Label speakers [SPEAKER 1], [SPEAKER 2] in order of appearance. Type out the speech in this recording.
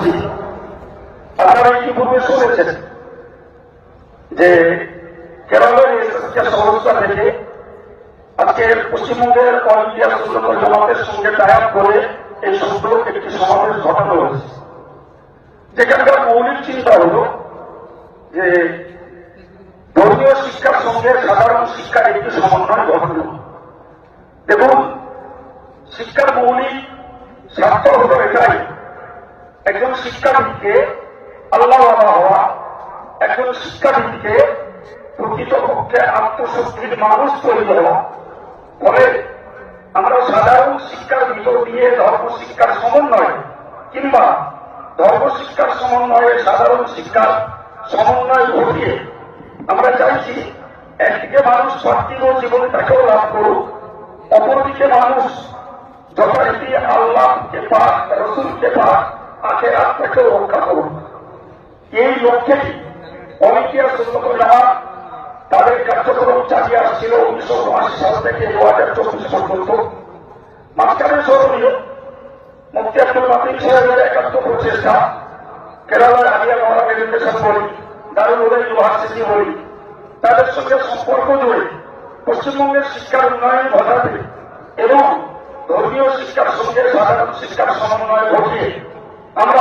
[SPEAKER 1] বলছি, আপনারা ইতিপূর্বে শুনেছেন যে কেরলের শিক্ষা সংস্থা থেকে আজকে পশ্চিমবঙ্গের অল ইন্ডিয়া সুন্নত জামাতের সঙ্গে টাই করে এই সুন্দর একটি সমাবেশ ঘটানো হয়েছে, যেখানকার মৌলিক চিন্তা হল যে ধর্মীয় শিক্ষার সঙ্গে সাধারণ শিক্ষার একটি সমন্বয় ঘটানো। দেখুন, শিক্ষার মৌলিক স্বার্থ হল এটাই, একজন শিক্ষাবিদকে আল্লাহ হওয়া, একজন শিক্ষাবিদকে প্রকৃতপক্ষে আত্মশক্তির মানুষ তৈরি হওয়া। ফলে আমরা সাধারণ শিক্ষার ভিতর দিয়ে ধর্ম শিক্ষার সমন্বয় কিংবা ধর্ম শিক্ষার সমন্বয়ে সাধারণ শিক্ষার সমন্বয় ঘটিয়ে আমরা চাইছি একদিকে মানুষ পার্থিব জীবনটাকেও লাভ করুক, অপরদিকে মানুষ যথারীতি আল্লাহকে পাক, রসুলকে পাক, আখিরাতটাকেও রক্ষা করুক। এই লক্ষ্যেই অল ইন্ডিয়া সুন্নত জামাত তাদের কার্যক্রম চালিয়ে আসছিল 1979 সাল থেকে 2024 পর্যন্ত। মাঝখানে স্মরণীয় মুফতি আব্দুল মাতিন সাহেবের একান্ত প্রচেষ্টা, কেরালার আলিয়া মহারাজ এডুকেশন বলি, দারুল হুদা ইউনিভার্সিটি বলি, তাদের সঙ্গে সম্পর্ক জুড়ে পশ্চিমবঙ্গের শিক্ষার উন্নয়ন ঘটাতে এবং ধর্মীয় শিক্ষার সঙ্গে সাধারণ শিক্ষার সমন্বয় ঘটিয়ে আমরা